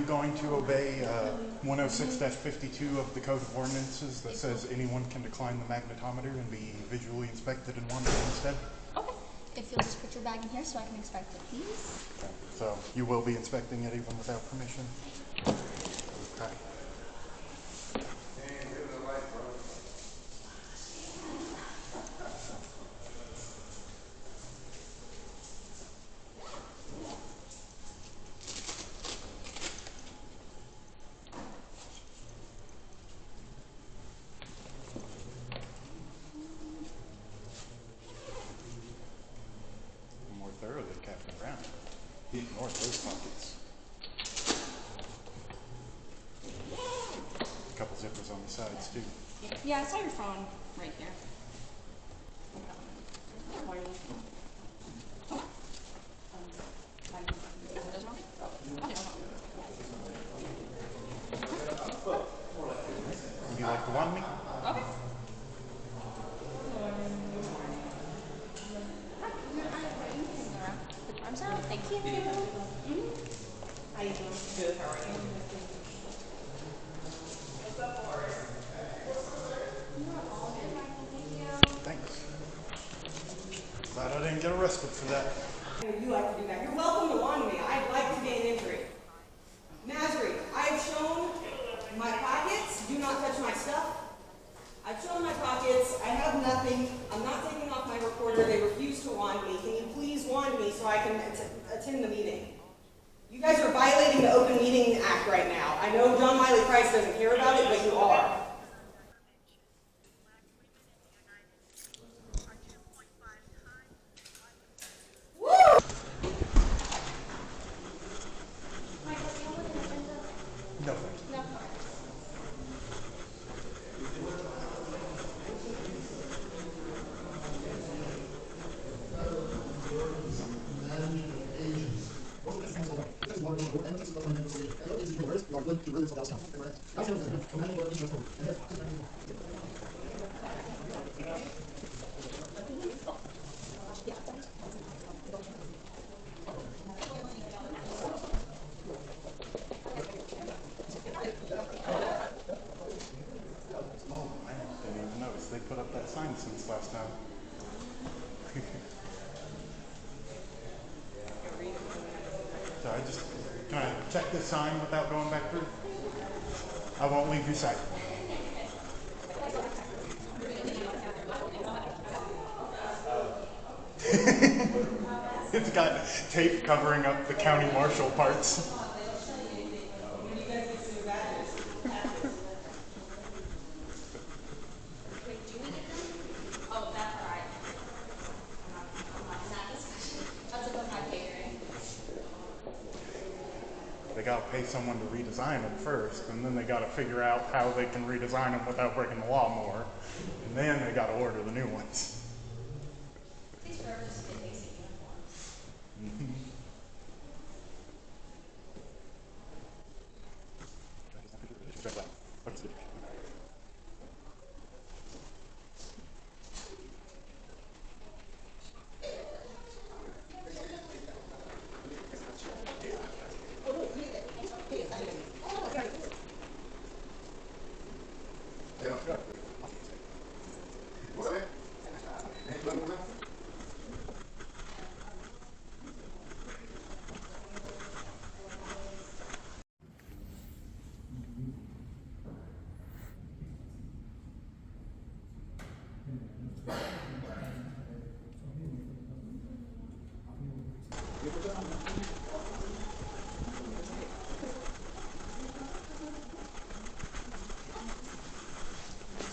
going to obey 106-52 of the Code of Ordinances that says anyone can decline the magnetometer and be visually inspected in one instead? Okay. If you'll just put your bag in here so I can inspect it, please. Okay. So you will be inspecting it even without permission? Okay. More thoroughly, Captain Brown. He ignored those pockets. A couple zippers on the sides too. Yeah, I saw your phone right here. Would you like to wand me? Okay. Put your arms out. Thank you. How you doing? Good. How are you? What's up, Forrest? Thanks. Glad I didn't get arrested for that. You like to do that. You're welcome to wand me. I'd like to gain entry. Nazri, I have shown my pockets. Do not touch my stuff. I've shown my pockets. I have nothing. I'm not taking off my recorder. They refuse to wand me. Can you please wand me so I can attend the meeting? You guys are violating the Open Meeting Act right now. I know John Wiley Price doesn't care about it, but you are. No, thank you. No. Oh, I didn't even notice. They put up that sign since last time. So can I check this sign without going back through? I won't leave your sight. It's got tape covering up the County Marshal parts. They got to pay someone to redesign them first, and then they got to figure out how they can redesign them without breaking the law more, and then they got to order the new ones.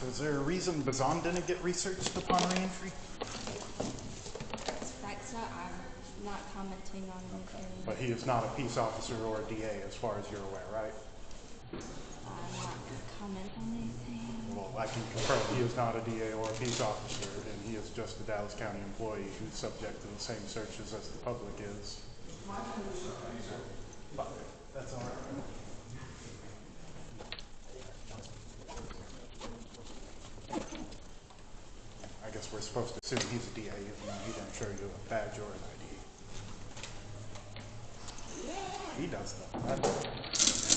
So is there a reason Bazan didn't get researched upon reentry? That's not, I'm not commenting on anything. But he is not a peace officer or a DA as far as you're aware, right? I'm not going to comment on anything. Well, I can confirm he is not a DA or a peace officer, and he is just a Dallas County employee who's subject to the same searches as the public is. But that's all right. I guess we're supposed to assume he's a DA, even though he didn't show you a badge or an ID. He does though.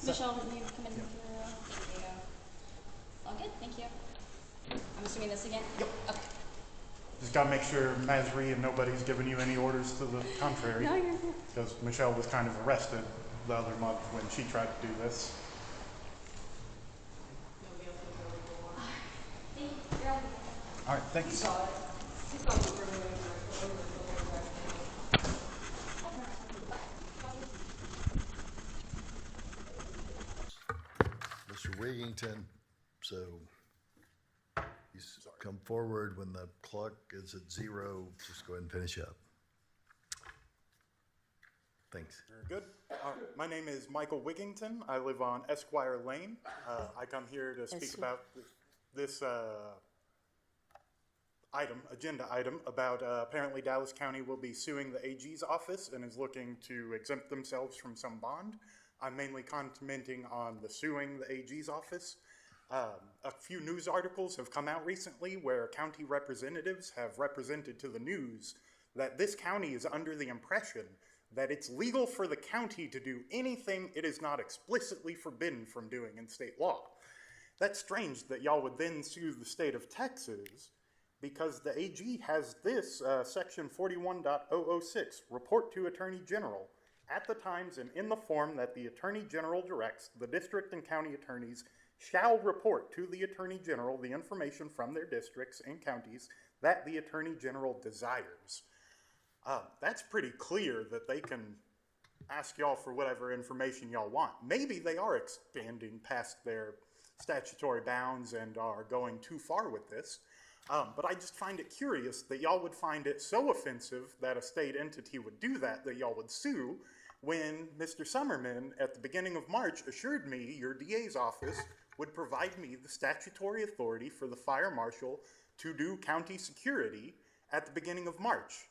Michelle, you come in through. There you go. All good, thank you. I'm assuming this again? Yep. Okay. Just gotta make sure Masri and nobody's giving you any orders to the contrary. No, you're good. Because Michelle was kind of arrested the other month when she tried to do this. All right, thanks. Mr. Wigington, so he's come forward when the clock is at 0. Just go ahead and finish up. Thanks. Very good. My name is Michael Wigington. I live on Esquire Lane. I come here to speak about this agenda item about apparently Dallas County will be suing the AG's office and is looking to exempt themselves from some bond. I'm mainly commenting on the suing the AG's office. A few news articles have come out recently where county representatives have represented to the news that this county is under the impression that it's legal for the county to do anything it is not explicitly forbidden from doing in state law. That's strange that y'all would then sue the state of Texas because the AG has this section 41.006, report to Attorney General, at the times and in the form that the Attorney General directs, the district and county attorneys shall report to the Attorney General the information from their districts and counties that the Attorney General desires. That's pretty clear that they can ask y'all for whatever information y'all want. Maybe they are expanding past their statutory bounds and are going too far with this. But I just find it curious that y'all would find it so offensive that a state entity would do that y'all would sue when Mr. Summerman at the beginning of March assured me your DA's office would provide me the statutory authority for the fire marshal to do county security at the beginning of March.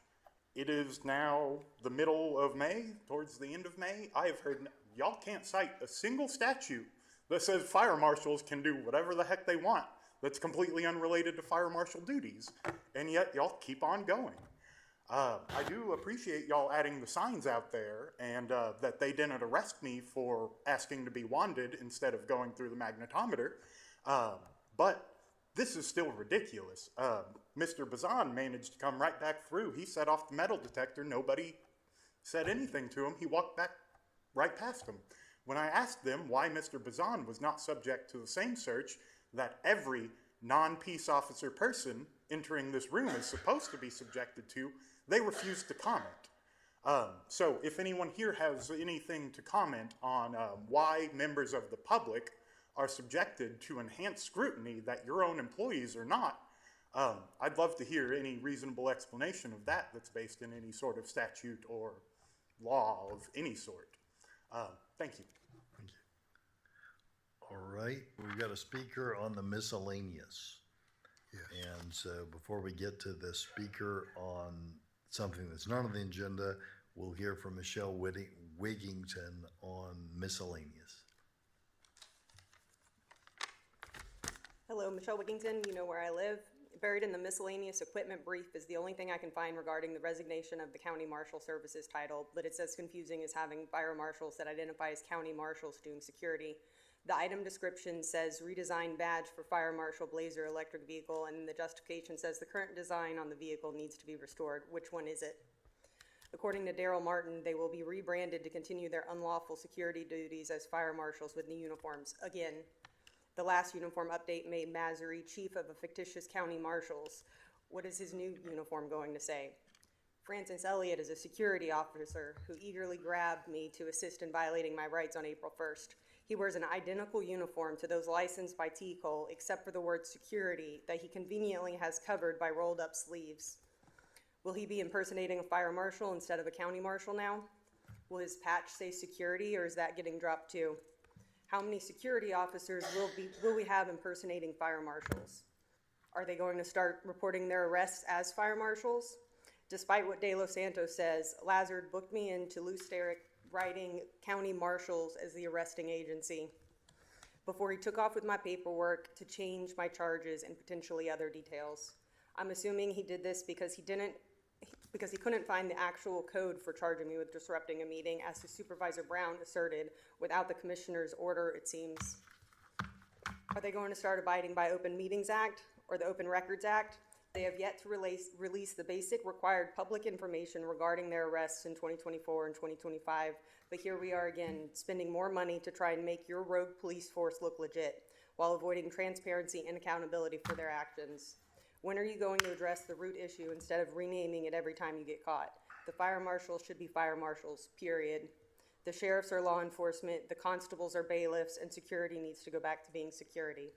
It is now the middle of May, towards the end of May. I have heard, y'all can't cite a single statute that says fire marshals can do whatever the heck they want that's completely unrelated to fire marshal duties, and yet y'all keep on going. I do appreciate y'all adding the signs out there and that they didn't arrest me for asking to be wanded instead of going through the magnetometer, but this is still ridiculous. Mr. Bazan managed to come right back through. He set off the metal detector. Nobody said anything to him. He walked back right past him. When I asked them why Mr. Bazan was not subject to the same search that every non-peace officer person entering this room is supposed to be subjected to, they refused to comment. So if anyone here has anything to comment on why members of the public are subjected to enhanced scrutiny that your own employees are not, I'd love to hear any reasonable explanation of that that's based in any sort of statute or law of any sort. Thank you. Thank you. All right, we've got a speaker on the miscellaneous. Yes. And so before we get to the speaker on something that's not on the agenda, we'll hear from Michelle Wigington on miscellaneous. Hello, Michelle Wigington. You know where I live. Buried in the miscellaneous equipment brief is the only thing I can find regarding the resignation of the County Marshal Services title, but it's as confusing as having fire marshals that identify as county marshals doing security. The item description says redesign badge for fire marshal blazer electric vehicle, and the justification says the current design on the vehicle needs to be restored. Which one is it? According to Daryl Martin, they will be rebranded to continue their unlawful security duties as fire marshals with new uniforms. Again, the last uniform update made Masri chief of a fictitious county marshals. What is his new uniform going to say? Francis Elliott is a security officer who eagerly grabbed me to assist in violating my rights on April 1st. He wears an identical uniform to those licensed by TCOLE, except for the word security that he conveniently has covered by rolled up sleeves. Will he be impersonating a fire marshal instead of a county marshal now? Will his patch say security, or is that getting dropped too? How many security officers will we have impersonating fire marshals? Are they going to start reporting their arrests as fire marshals? Despite what De Los Santos says, Lazard booked me into Lou Sterrick writing county marshals as the arresting agency before he took off with my paperwork to change my charges and potentially other details. I'm assuming he did this because because he couldn't find the actual code for charging me with disrupting a meeting, as Supervisor Brown asserted, without the commissioner's order, it seems. Are they going to start abiding by Open Meetings Act or the Open Records Act? They have yet to release the basic required public information regarding their arrests in 2024 and 2025, but here we are again, spending more money to try and make your rogue police force look legit, while avoiding transparency and accountability for their actions. When are you going to address the root issue instead of renaming it every time you get caught? The fire marshals should be fire marshals, period. The sheriffs are law enforcement, the constables are bailiffs, and security needs to go back to being security.